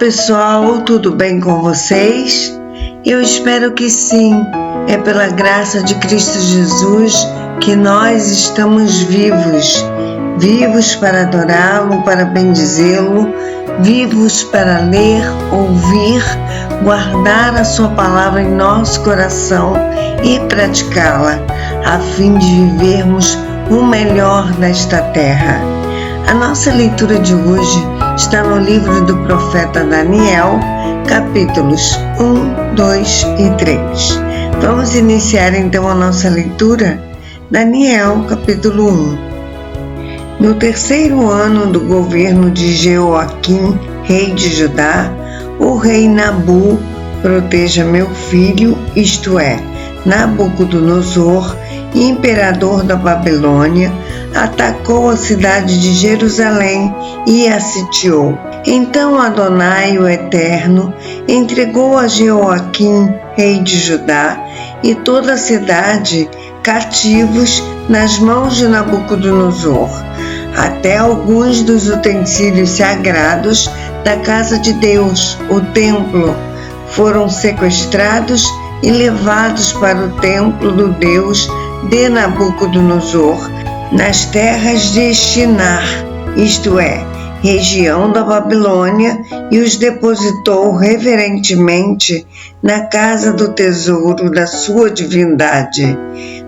pessoal, tudo bem com vocês? Eu espero que sim. É pela graça de Cristo Jesus que nós estamos vivos para adorá-lo, para bendizê-lo, vivos para ler, ouvir, guardar a sua palavra em nosso coração e praticá-la, a fim de vivermos o melhor nesta terra. A nossa leitura de hoje está no livro do profeta Daniel, capítulos 1, 2 e 3. Vamos iniciar então a nossa leitura? Daniel, capítulo 1. No terceiro ano do governo de Jeoaquim, rei de Judá, o rei Nabu, proteja meu filho, isto é, Nabucodonosor, imperador da Babilônia, atacou a cidade de Jerusalém e a sitiou. Então Adonai, o Eterno, entregou a Jeoaquim, rei de Judá, e toda a cidade cativos nas mãos de Nabucodonosor. Até alguns dos utensílios sagrados da casa de Deus, o templo, foram sequestrados e levados para o templo do Deus de Nabucodonosor, nas terras de Shinar, isto é, região da Babilônia, e os depositou reverentemente na casa do tesouro da sua divindade.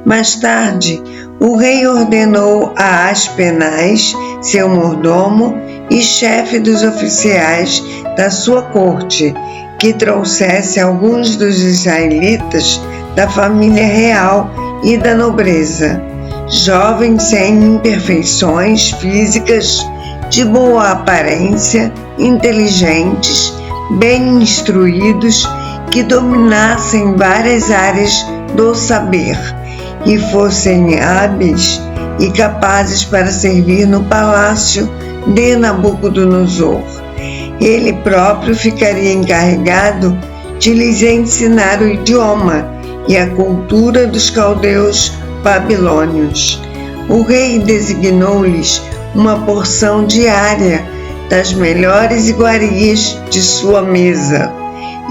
Mais tarde, o rei ordenou a Aspenaz, seu mordomo e chefe dos oficiais da sua corte, que trouxesse alguns dos israelitas da família real e da nobreza, jovens sem imperfeições físicas, de boa aparência, inteligentes, bem instruídos, que dominassem várias áreas do saber e fossem hábeis e capazes para servir no palácio de Nabucodonosor. Ele próprio ficaria encarregado de lhes ensinar o idioma e a cultura dos caldeus babilônios. O rei designou-lhes uma porção diária das melhores iguarias de sua mesa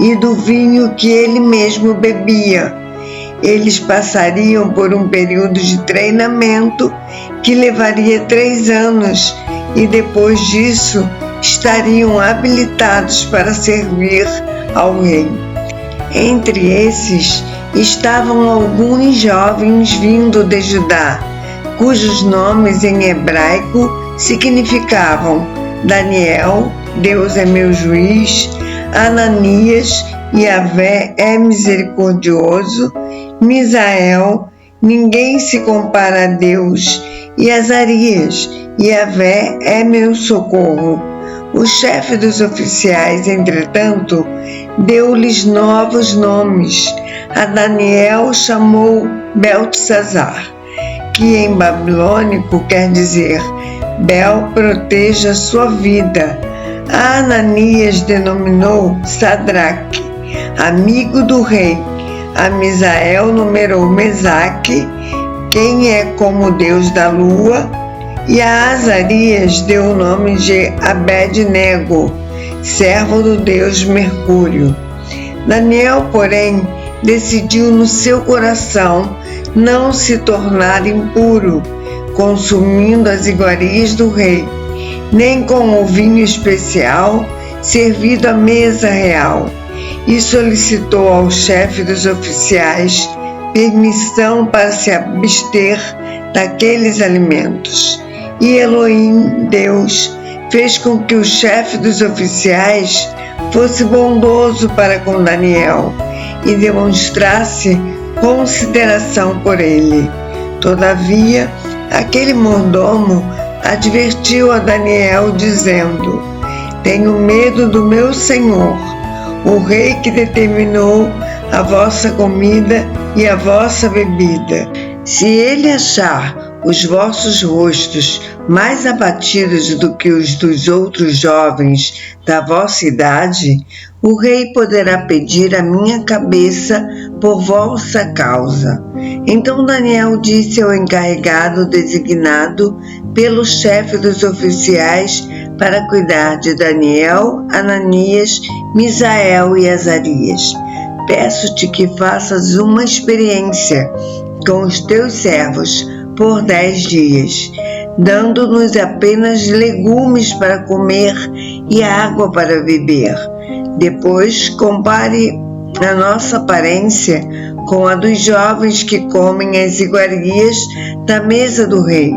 e do vinho que ele mesmo bebia. Eles passariam por um período de treinamento que levaria 3 anos e depois disso estariam habilitados para servir ao rei. Entre esses estavam alguns jovens vindo de Judá, cujos nomes em hebraico significavam Daniel, Deus é meu juiz, Ananias, Yahvé é misericordioso, Misael, ninguém se compara a Deus, e Azarias, Yahvé é meu socorro. O chefe dos oficiais, entretanto, deu-lhes novos nomes. A Daniel chamou Beltesazar, que em babilônico quer dizer Bel proteja sua vida. A Ananias denominou Sadraque, amigo do rei. A Misael numerou Mesaque, quem é como Deus da lua, e a Azarias deu o nome de Abed-nego, servo do Deus Mercúrio. Daniel, porém, decidiu no seu coração não se tornar impuro, consumindo as iguarias do rei, nem com o vinho especial servido à mesa real, e solicitou ao chefe dos oficiais permissão para se abster daqueles alimentos. E Elohim, Deus, fez com que o chefe dos oficiais fosse bondoso para com Daniel e demonstrasse consideração por ele. Todavia, aquele mordomo advertiu a Daniel, dizendo: tenho medo do meu senhor, o rei que determinou a vossa comida e a vossa bebida. Se ele achar os vossos rostos mais abatidos do que os dos outros jovens da vossa idade, o rei poderá pedir a minha cabeça por vossa causa. Então Daniel disse ao encarregado designado pelo chefe dos oficiais para cuidar de Daniel, Ananias, Misael e Azarias. Peço-te que faças uma experiência com os teus servos por 10 dias, dando-nos apenas legumes para comer e água para beber. Depois, compare a nossa aparência com a dos jovens que comem as iguarias da mesa do rei,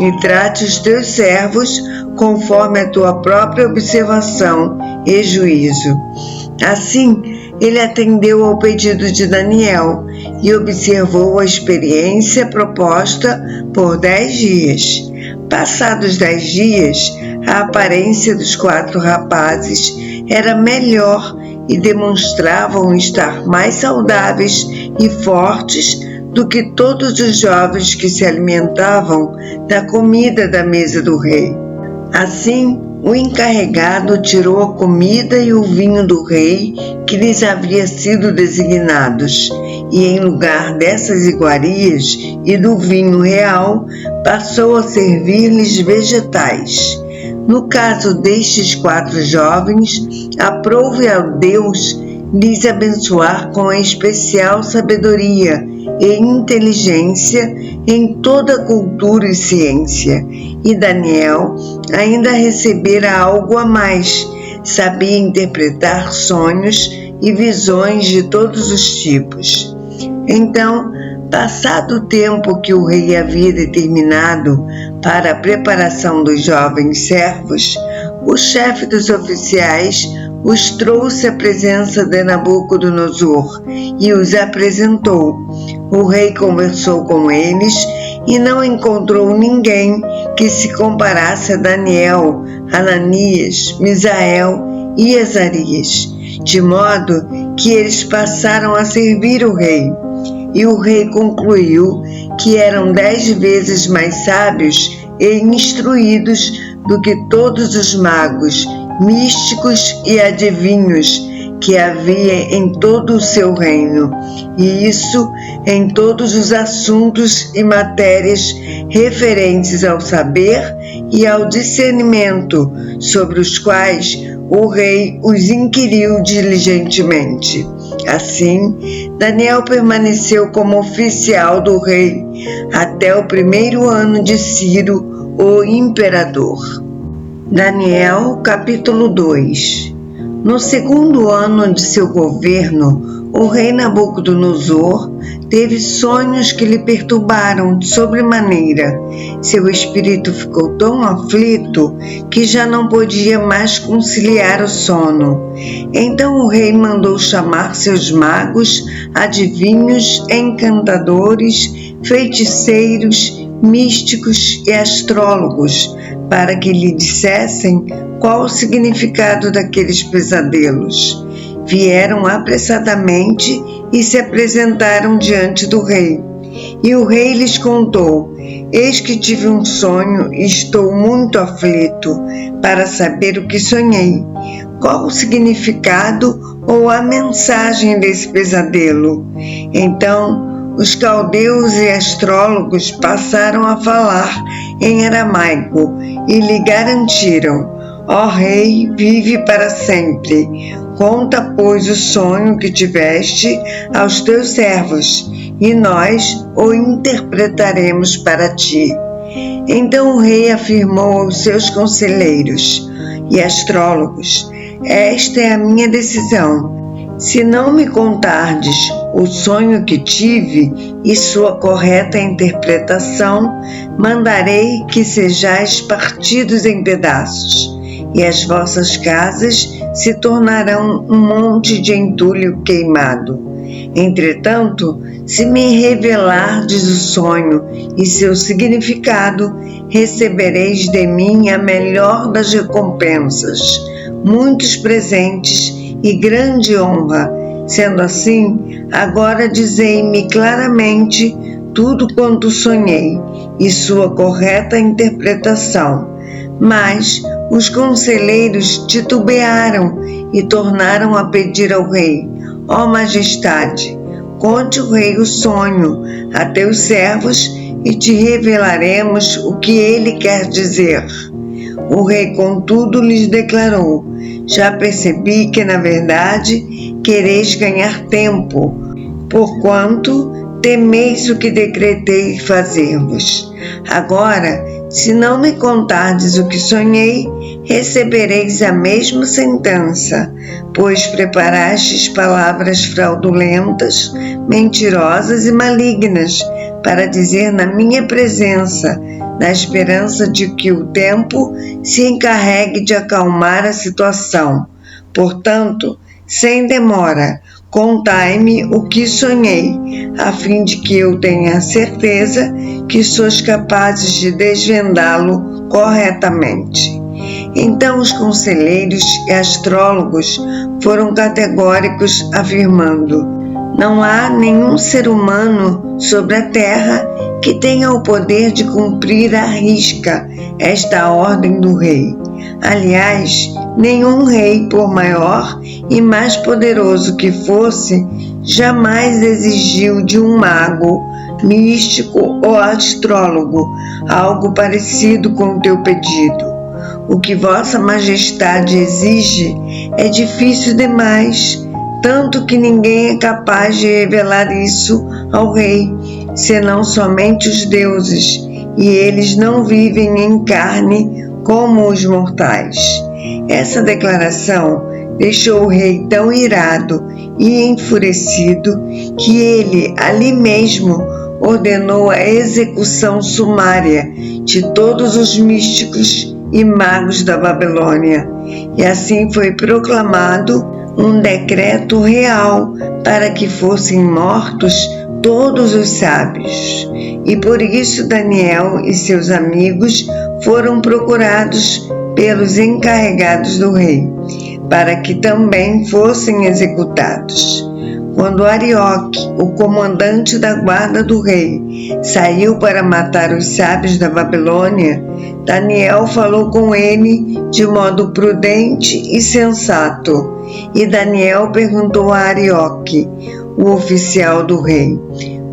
e trate os teus servos conforme a tua própria observação e juízo. Assim, ele atendeu ao pedido de Daniel e observou a experiência proposta por 10 dias. Passados 10 dias, a aparência dos 4 rapazes era melhor e demonstravam estar mais saudáveis e fortes do que todos os jovens que se alimentavam da comida da mesa do rei. Assim, o encarregado tirou a comida e o vinho do rei que lhes havia sido designados, e em lugar dessas iguarias e do vinho real, passou a servir-lhes vegetais. No caso destes 4 jovens, aprove a Deus lhes abençoar com especial sabedoria e inteligência em toda cultura e ciência. E Daniel ainda recebera algo a mais, sabia interpretar sonhos e visões de todos os tipos. Então, passado o tempo que o rei havia determinado para a preparação dos jovens servos, o chefe dos oficiais os trouxe à presença de Nabucodonosor e os apresentou. O rei conversou com eles e não encontrou ninguém que se comparasse a Daniel, Ananias, Misael e Azarias, de modo que eles passaram a servir o rei. E o rei concluiu que eram 10 vezes mais sábios e instruídos do que todos os magos, místicos e adivinhos que havia em todo o seu reino, e isso em todos os assuntos e matérias referentes ao saber e ao discernimento, sobre os quais o rei os inquiriu diligentemente. Assim, Daniel permaneceu como oficial do rei até o 1º ano de Ciro, o imperador. Daniel, capítulo 2. No 2º ano de seu governo, o rei Nabucodonosor teve sonhos que lhe perturbaram de sobremaneira. Seu espírito ficou tão aflito que já não podia mais conciliar o sono. Então o rei mandou chamar seus magos, adivinhos, encantadores, feiticeiros, místicos e astrólogos, para que lhe dissessem qual o significado daqueles pesadelos. Vieram apressadamente e se apresentaram diante do rei. E o rei lhes contou: eis que tive um sonho e estou muito aflito para saber o que sonhei. Qual o significado ou a mensagem desse pesadelo? Então, os caldeus e astrólogos passaram a falar em aramaico e lhe garantiram: ó rei, vive para sempre. Conta, pois, o sonho que tiveste aos teus servos, e nós o interpretaremos para ti. Então o rei afirmou aos seus conselheiros e astrólogos: esta é a minha decisão. Se não me contardes o sonho que tive e sua correta interpretação, mandarei que sejais partidos em pedaços, e as vossas casas se tornarão um monte de entulho queimado. Entretanto, se me revelardes o sonho e seu significado, recebereis de mim a melhor das recompensas, muitos presentes e grande honra. Sendo assim, agora dizei-me claramente tudo quanto sonhei e sua correta interpretação. Mas os conselheiros titubearam e tornaram a pedir ao rei: ó majestade, conte o rei o sonho a teus servos e te revelaremos o que ele quer dizer. O rei, contudo, lhes declarou: já percebi que, na verdade, quereis ganhar tempo, porquanto temeis o que decretei fazer-vos. Agora, se não me contardes o que sonhei, recebereis a mesma sentença, pois preparastes palavras fraudulentas, mentirosas e malignas, para dizer na minha presença, na esperança de que o tempo se encarregue de acalmar a situação. Portanto, sem demora, contai-me o que sonhei, a fim de que eu tenha certeza que sois capazes de desvendá-lo corretamente. Então os conselheiros e astrólogos foram categóricos, afirmando: não há nenhum ser humano sobre a terra que tenha o poder de cumprir à risca esta ordem do rei. Aliás, nenhum rei, por maior e mais poderoso que fosse, jamais exigiu de um mago, místico ou astrólogo algo parecido com o teu pedido. O que Vossa Majestade exige é difícil demais, tanto que ninguém é capaz de revelar isso ao rei, senão somente os deuses, e eles não vivem em carne como os mortais. Essa declaração deixou o rei tão irado e enfurecido que ele, ali mesmo, ordenou a execução sumária de todos os místicos e magos da Babilônia, e assim foi proclamado um decreto real para que fossem mortos todos os sábios. E por isso Daniel e seus amigos foram procurados pelos encarregados do rei, para que também fossem executados. Quando Arioque, o comandante da guarda do rei, saiu para matar os sábios da Babilônia, Daniel falou com ele de modo prudente e sensato. E Daniel perguntou a Arioque, o oficial do rei,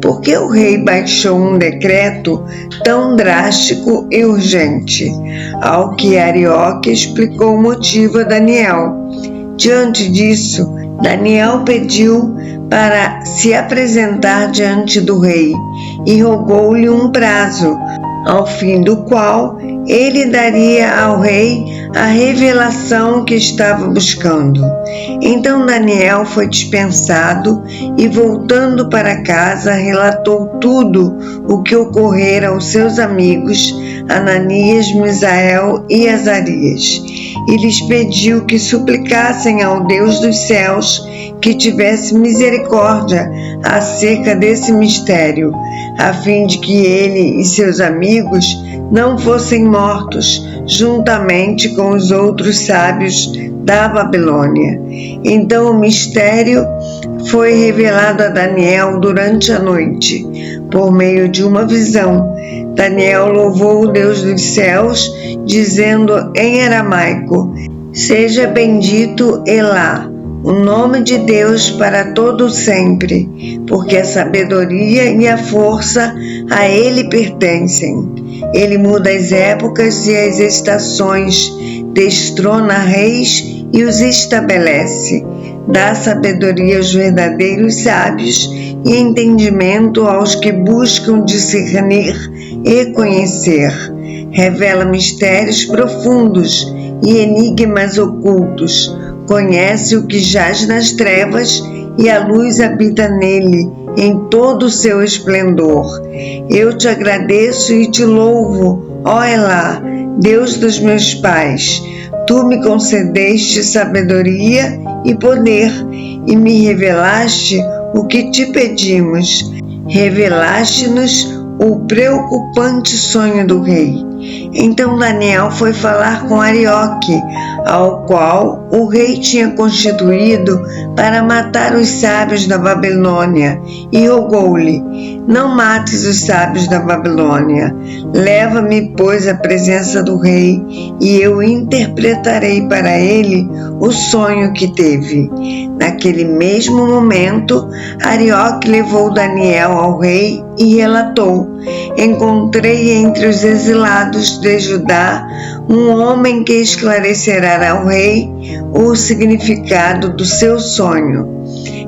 por que o rei baixou um decreto tão drástico e urgente? Ao que Arioque explicou o motivo a Daniel. Diante disso, Daniel pediu para se apresentar diante do rei e rogou-lhe um prazo, ao fim do qual ele daria ao rei a revelação que estava buscando. Então Daniel foi dispensado e, voltando para casa, relatou tudo o que ocorrera aos seus amigos Ananias, Misael e Azarias, e lhes pediu que suplicassem ao Deus dos céus que tivesse misericórdia acerca desse mistério, a fim de que ele e seus amigos não fossem mortos juntamente com os outros sábios da Babilônia. Então o mistério foi revelado a Daniel durante a noite, por meio de uma visão. Daniel louvou o Deus dos céus, dizendo em aramaico: seja bendito Elá, o nome de Deus para todo sempre, porque a sabedoria e a força a ele pertencem. Ele muda as épocas e as estações, destrona reis e os estabelece, dá sabedoria aos verdadeiros sábios e entendimento aos que buscam discernir e conhecer. Revela mistérios profundos e enigmas ocultos. Conhece o que jaz nas trevas e a luz habita nele em todo o seu esplendor. Eu te agradeço e te louvo, ó Elá, Deus dos meus pais. Tu me concedeste sabedoria e poder e me revelaste o que te pedimos. Revelaste-nos o preocupante sonho do rei. Então Daniel foi falar com Arioque, ao qual o rei tinha constituído para matar os sábios da Babilônia, e rogou-lhe: Não mates os sábios da Babilônia. Leva-me, pois, à presença do rei, e eu interpretarei para ele o sonho que teve. Naquele mesmo momento, Arioque levou Daniel ao rei e relatou: encontrei entre os exilados de Judá um homem que esclarecerá ao rei o significado do seu sonho.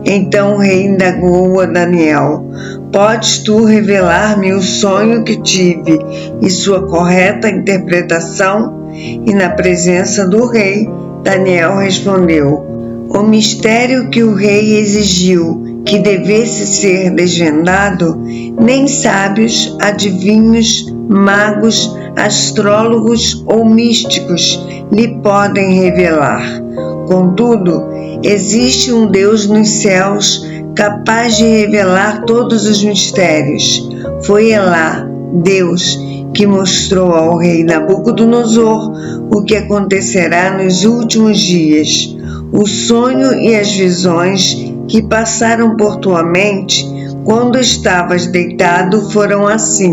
Então o rei indagou a Daniel: podes tu revelar-me o sonho que tive e sua correta interpretação? E na presença do rei, Daniel respondeu: o mistério que o rei exigiu que devesse ser desvendado, nem sábios, adivinhos, magos, astrólogos ou místicos lhe podem revelar. Contudo, existe um Deus nos céus capaz de revelar todos os mistérios. Foi Elá, Deus, que mostrou ao rei Nabucodonosor o que acontecerá nos últimos dias. O sonho e as visões que passaram por tua mente quando estavas deitado foram assim: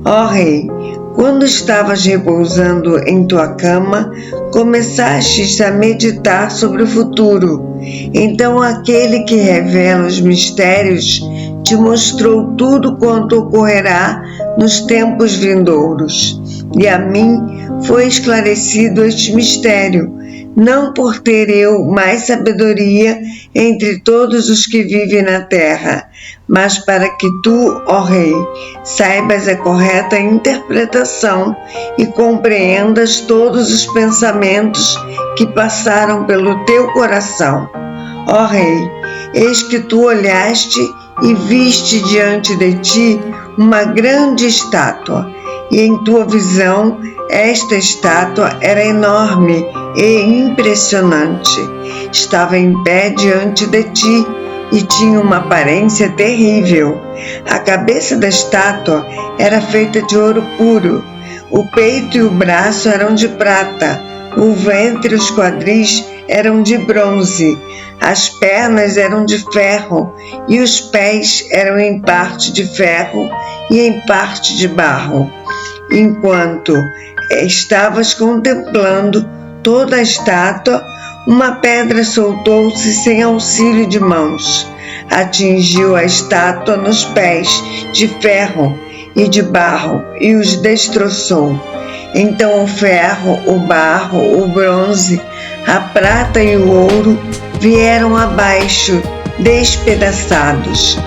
ó rei, quando estavas repousando em tua cama, começastes a meditar sobre o futuro. Então aquele que revela os mistérios te mostrou tudo quanto ocorrerá nos tempos vindouros. E a mim foi esclarecido este mistério, não por ter eu mais sabedoria entre todos os que vivem na terra, mas para que tu, ó rei, saibas a correta interpretação e compreendas todos os pensamentos que passaram pelo teu coração. Ó rei, eis que tu olhaste e viste diante de ti uma grande estátua, e em tua visão esta estátua era enorme e impressionante. Estava em pé diante de ti e tinha uma aparência terrível. A cabeça da estátua era feita de ouro puro, o peito e o braço eram de prata, o ventre e os quadris eram de bronze, as pernas eram de ferro e os pés eram em parte de ferro e em parte de barro. Enquanto estavas contemplando toda a estátua, uma pedra soltou-se sem auxílio de mãos, atingiu a estátua nos pés de ferro e de barro e os destroçou. Então o ferro, o barro, o bronze, a prata e o ouro vieram abaixo, despedaçados.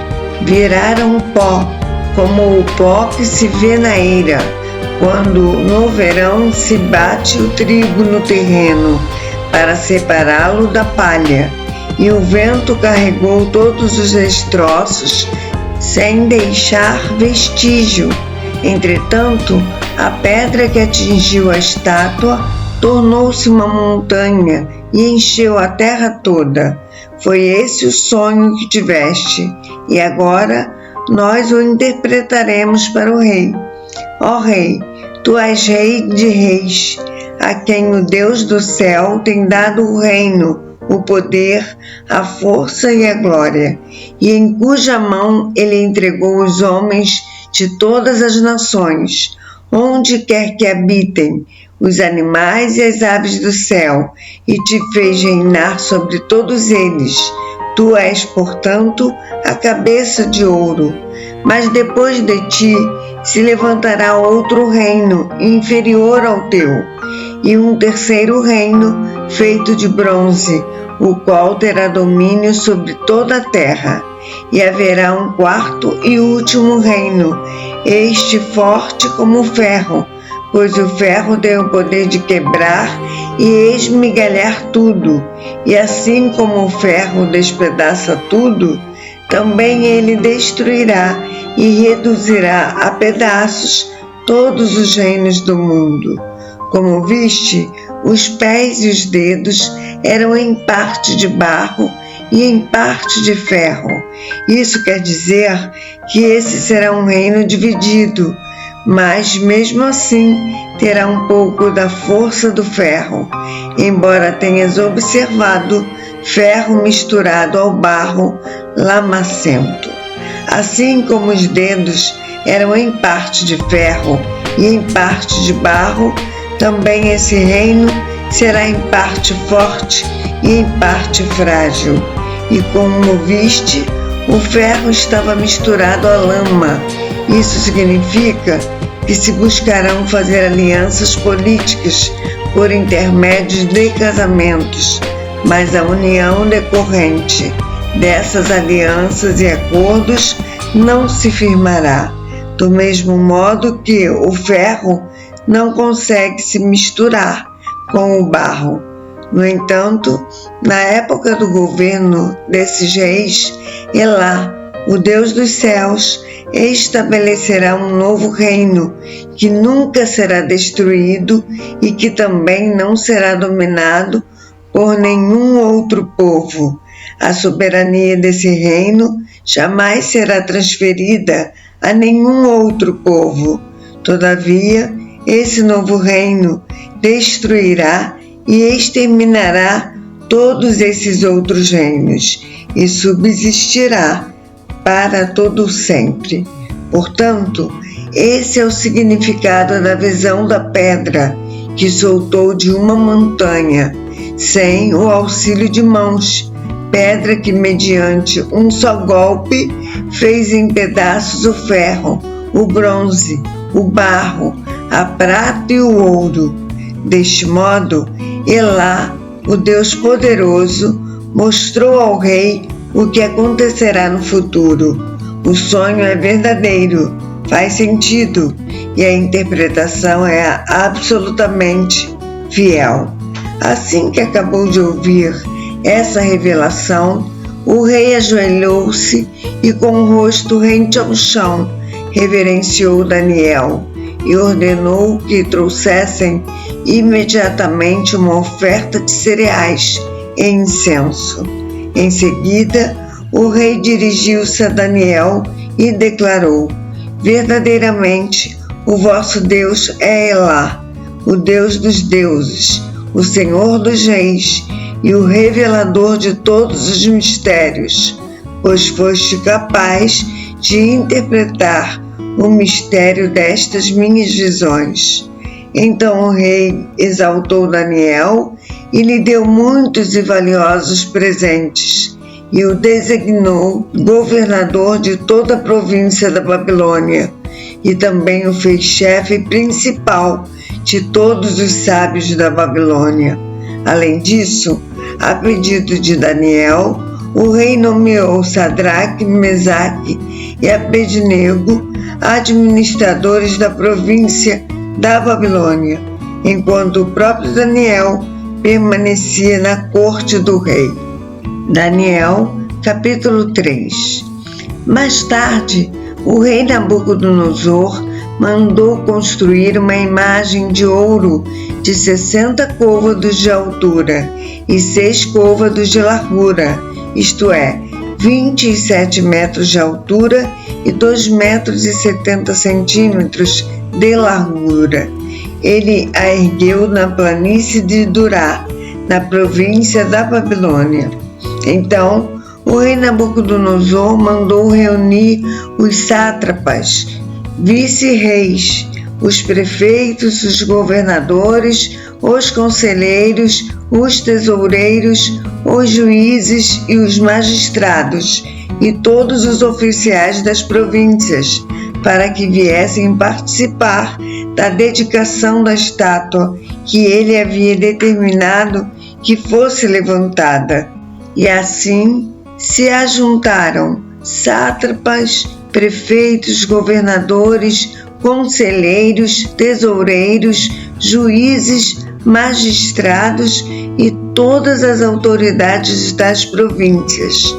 Viraram pó, como o pó que se vê na eira, quando no verão se bate o trigo no terreno, para separá-lo da palha, e o vento carregou todos os destroços, sem deixar vestígio. Entretanto, a pedra que atingiu a estátua tornou-se uma montanha e encheu a terra toda. Foi esse o sonho que tiveste, e agora nós o interpretaremos para o rei. Ó rei, tu és rei de reis, a quem o Deus do céu tem dado o reino, o poder, a força e a glória, e em cuja mão ele entregou os homens de todas as nações, onde quer que habitem, os animais e as aves do céu, e te fez reinar sobre todos eles. Tu és, portanto, a cabeça de ouro. Mas depois de ti se levantará outro reino inferior ao teu, e um terceiro reino feito de bronze, o qual terá domínio sobre toda a terra. E haverá um quarto e último reino, este forte como o ferro, pois o ferro tem o poder de quebrar e esmigalhar tudo, e assim como o ferro despedaça tudo, também ele destruirá e reduzirá a pedaços todos os reinos do mundo. Como viste, os pés e os dedos eram em parte de barro e em parte de ferro. Isso quer dizer que esse será um reino dividido, mas mesmo assim terá um pouco da força do ferro, embora tenhas observado ferro misturado ao barro lamacento. Assim como os dedos eram em parte de ferro e em parte de barro, também esse reino será em parte forte e em parte frágil. E como viste, o ferro estava misturado à lama. Isso significa que se buscarão fazer alianças políticas por intermédio de casamentos, mas a união decorrente dessas alianças e acordos não se firmará, do mesmo modo que o ferro não consegue se misturar com o barro. No entanto, na época do governo desses reis, Elá, o Deus dos céus, estabelecerá um novo reino que nunca será destruído e que também não será dominado por nenhum outro povo. A soberania desse reino jamais será transferida a nenhum outro povo. Todavia, esse novo reino destruirá e exterminará todos esses outros reinos e subsistirá para todo sempre. Portanto, esse é o significado da visão da pedra que soltou de uma montanha, sem o auxílio de mãos, pedra que mediante um só golpe fez em pedaços o ferro, o bronze, o barro, a prata e o ouro. Deste modo, Elá, o Deus poderoso, mostrou ao rei o que acontecerá no futuro. O sonho é verdadeiro, faz sentido e a interpretação é absolutamente fiel. Assim que acabou de ouvir essa revelação, o rei ajoelhou-se e, com o rosto rente ao chão, reverenciou Daniel e ordenou que trouxessem imediatamente uma oferta de cereais e incenso. Em seguida, o rei dirigiu-se a Daniel e declarou: verdadeiramente, o vosso Deus é Elá, o Deus dos deuses, o Senhor dos reis e o revelador de todos os mistérios, pois foste capaz de interpretar o mistério destas minhas visões. Então o rei exaltou Daniel e lhe deu muitos e valiosos presentes, e o designou governador de toda a província da Babilônia, e também o fez chefe principal de todos os sábios da Babilônia. Além disso, a pedido de Daniel, o rei nomeou Sadraque, Mesaque e Abednego administradores da província da Babilônia, enquanto o próprio Daniel permanecia na corte do rei. Daniel, capítulo 3. Mais tarde, o rei Nabucodonosor mandou construir uma imagem de ouro de 60 côvados de altura e 6 côvados de largura, isto é, 27 metros de altura e 2,70 metros de largura. Ele a ergueu na planície de Durá, na província da Babilônia. Então, o rei Nabucodonosor mandou reunir os sátrapas, vice-reis, os prefeitos, os governadores, os conselheiros, os tesoureiros, os juízes e os magistrados, e todos os oficiais das províncias, para que viessem participar da dedicação da estátua que ele havia determinado que fosse levantada. E assim se ajuntaram sátrapas, prefeitos, governadores, conselheiros, tesoureiros, juízes, magistrados e todas as autoridades das províncias.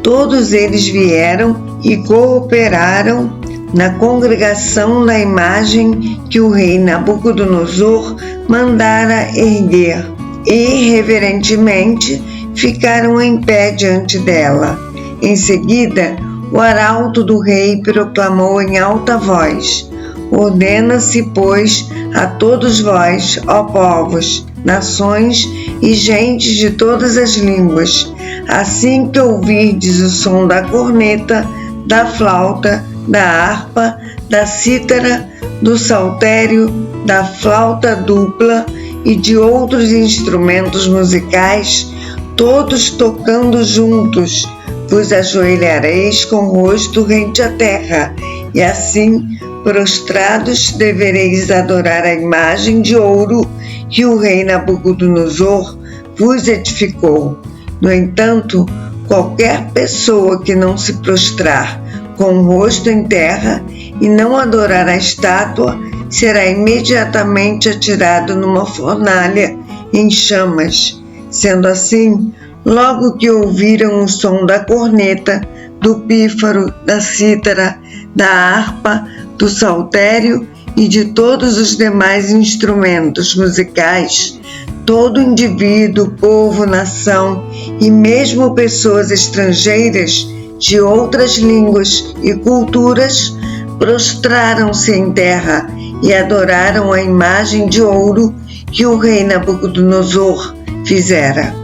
Todos eles vieram e cooperaram na congregação da imagem que o rei Nabucodonosor mandara erguer, e reverentemente ficaram em pé diante dela. Em seguida, o arauto do rei proclamou em alta voz: ordena-se, pois, a todos vós, ó povos, nações e gentes de todas as línguas, assim que ouvirdes o som da corneta, da flauta, da harpa, da cítara, do saltério, da flauta dupla e de outros instrumentos musicais, todos tocando juntos. Vos ajoelhareis com o rosto rente à terra, e assim, prostrados, devereis adorar a imagem de ouro que o rei Nabucodonosor vos edificou. No entanto, qualquer pessoa que não se prostrar com o rosto em terra e não adorar a estátua, será imediatamente atirado numa fornalha em chamas. Sendo assim, logo que ouviram o som da corneta, do pífaro, da cítara, da harpa, do saltério e de todos os demais instrumentos musicais, todo indivíduo, povo, nação e mesmo pessoas estrangeiras de outras línguas e culturas prostraram-se em terra e adoraram a imagem de ouro que o rei Nabucodonosor fizera.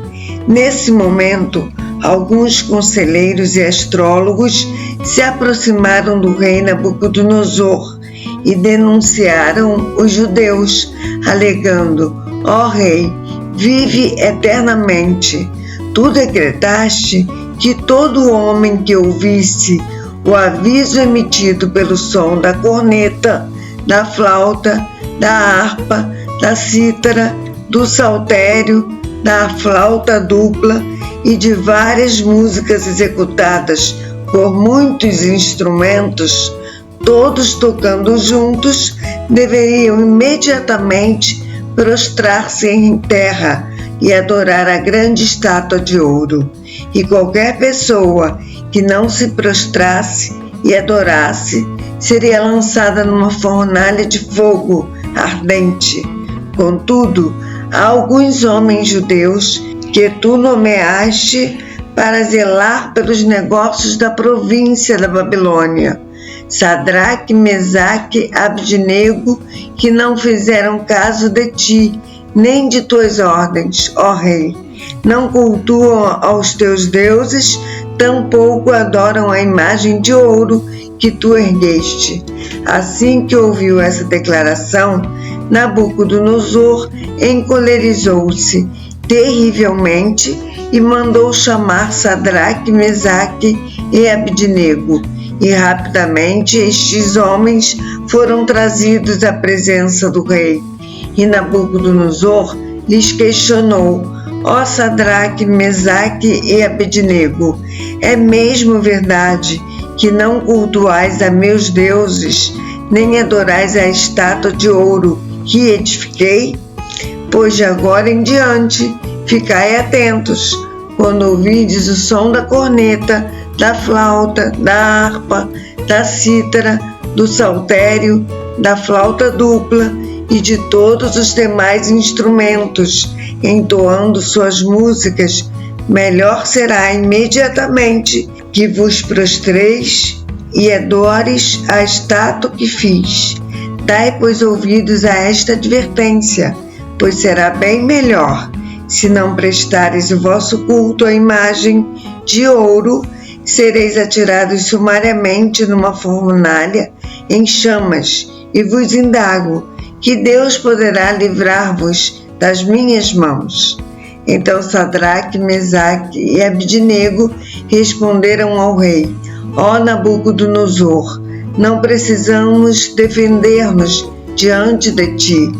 Nesse momento, alguns conselheiros e astrólogos se aproximaram do rei Nabucodonosor e denunciaram os judeus, alegando: ó rei, vive eternamente. Tu decretaste que todo homem que ouvisse o aviso emitido pelo som da corneta, da flauta, da harpa, da cítara, do saltério, da flauta dupla e de várias músicas executadas por muitos instrumentos, todos tocando juntos, deveriam imediatamente prostrar-se em terra e adorar a grande estátua de ouro. E qualquer pessoa que não se prostrasse e adorasse seria lançada numa fornalha de fogo ardente. Contudo, há alguns homens judeus que tu nomeaste para zelar pelos negócios da província da Babilônia, Sadraque, Mesaque, Abdenego, que não fizeram caso de ti, nem de tuas ordens, ó rei. Não cultuam aos teus deuses, tampouco adoram a imagem de ouro que tu ergueste. Assim que ouviu essa declaração, Nabucodonosor encolerizou-se terrivelmente e mandou chamar Sadraque, Mesaque e Abdenego. E rapidamente estes homens foram trazidos à presença do rei. E Nabucodonosor lhes questionou: ó Sadraque, Mesaque e Abdenego, é mesmo verdade que não cultuais a meus deuses, nem adorais a estátua de ouro que edifiquei? Pois de agora em diante ficai atentos, quando ouvirdes o som da corneta, da flauta, da harpa, da cítara, do saltério, da flauta dupla e de todos os demais instrumentos, entoando suas músicas, melhor será imediatamente que vos prostreis e adores a estátua que fiz. Dai, pois, ouvidos a esta advertência, pois será bem melhor, se não prestares o vosso culto à imagem de ouro, sereis atirados sumariamente numa fornalha em chamas, e vos indago: que Deus poderá livrar-vos das minhas mãos? Então Sadraque, Mesaque e Abdenego responderam ao rei: ó Nabucodonosor, não precisamos defender-nos diante de ti.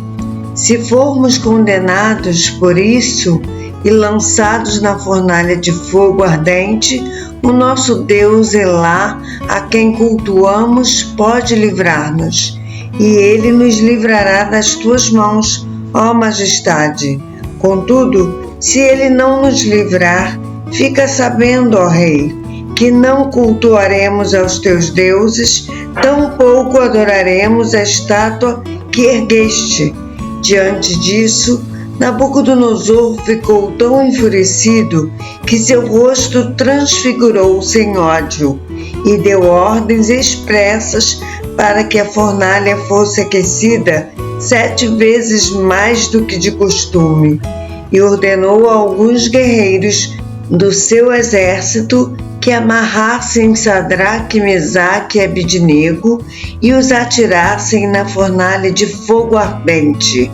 Se formos condenados por isso e lançados na fornalha de fogo ardente, o nosso Deus Elá, a quem cultuamos, pode livrar-nos, e ele nos livrará das tuas mãos, ó majestade. Contudo, se ele não nos livrar, fica sabendo, ó rei, que não cultuaremos aos teus deuses, tampouco adoraremos a estátua que ergueste. Diante disso, Nabucodonosor ficou tão enfurecido que seu rosto transfigurou-se em ódio e deu ordens expressas para que a fornalha fosse aquecida 7 vezes mais do que de costume, e ordenou a alguns guerreiros do seu exército que amarrassem Sadraque, Mesaque e Abidnego e os atirassem na fornalha de fogo ardente.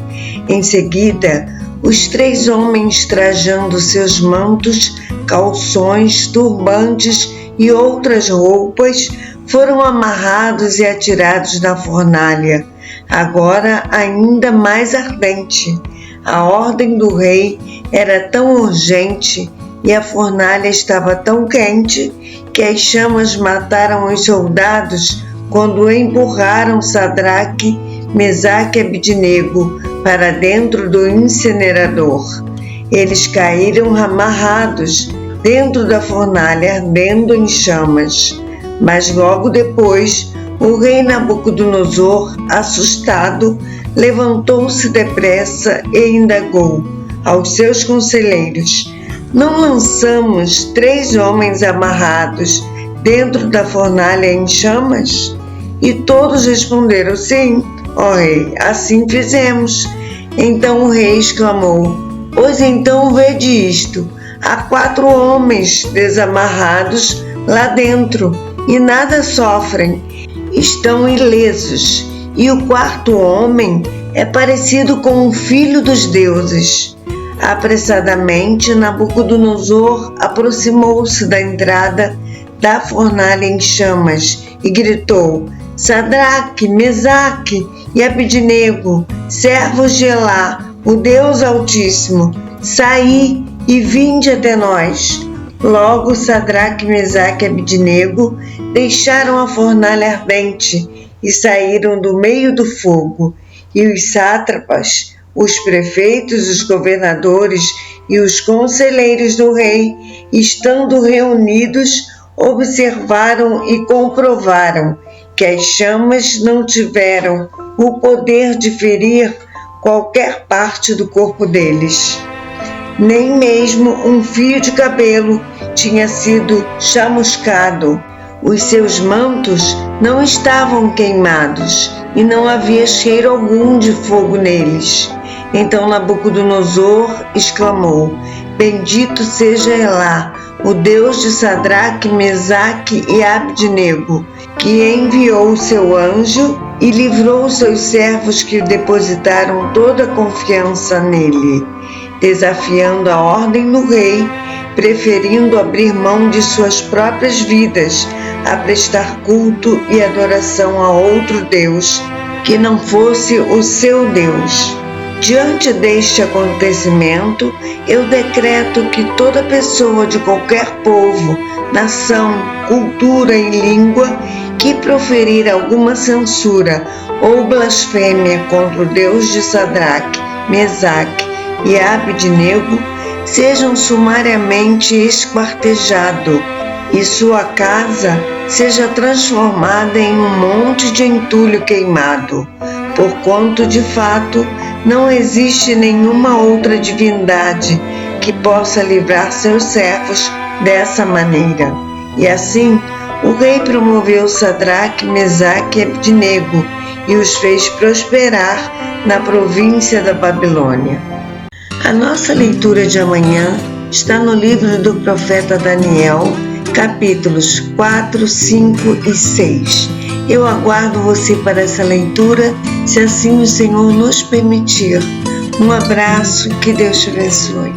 Em seguida, os 3 homens, trajando seus mantos, calções, turbantes e outras roupas, foram amarrados e atirados na fornalha, agora ainda mais ardente. A ordem do rei era tão urgente e a fornalha estava tão quente que as chamas mataram os soldados quando empurraram Sadraque, Mesaque e Abidnego para dentro do incinerador. Eles caíram amarrados dentro da fornalha ardendo em chamas. Mas logo depois, o rei Nabucodonosor, assustado, levantou-se depressa e indagou aos seus conselheiros: não lançamos 3 homens amarrados dentro da fornalha em chamas? E todos responderam: sim, ó rei, assim fizemos. Então o rei exclamou: pois então vede isto, há 4 homens desamarrados lá dentro e nada sofrem, estão ilesos, e o 4º homem é parecido com um filho dos deuses. Apressadamente, Nabucodonosor aproximou-se da entrada da fornalha em chamas e gritou: Sadraque, Mesaque e Abidnego, servos de Elá, o Deus Altíssimo, saí e vinde até nós. Logo Sadraque, Mesaque e Abidnego deixaram a fornalha ardente e saíram do meio do fogo. E os sátrapas, os prefeitos, os governadores e os conselheiros do rei, estando reunidos, observaram e comprovaram que as chamas não tiveram o poder de ferir qualquer parte do corpo deles. Nem mesmo um fio de cabelo tinha sido chamuscado. Os seus mantos não estavam queimados e não havia cheiro algum de fogo neles. Então Nabucodonosor exclamou: bendito seja Elá, o Deus de Sadraque, Mesaque e Abidnego, que enviou o seu anjo e livrou os seus servos que depositaram toda a confiança nele, desafiando a ordem do rei, preferindo abrir mão de suas próprias vidas a prestar culto e adoração a outro Deus, que não fosse o seu Deus. Diante deste acontecimento, eu decreto que toda pessoa de qualquer povo, nação, cultura e língua que proferir alguma censura ou blasfêmia contra o Deus de Sadraque, Mesaque e Abidnego, sejam sumariamente esquartejado e sua casa seja transformada em um monte de entulho queimado, porquanto de fato não existe nenhuma outra divindade que possa livrar seus servos dessa maneira. E assim o rei promoveu Sadraque, Mesaque e Abidnego e os fez prosperar na província da Babilônia. A nossa leitura de amanhã está no livro do profeta Daniel, capítulos 4, 5 e 6. Eu aguardo você para essa leitura, se assim o Senhor nos permitir. Um abraço, que Deus te abençoe.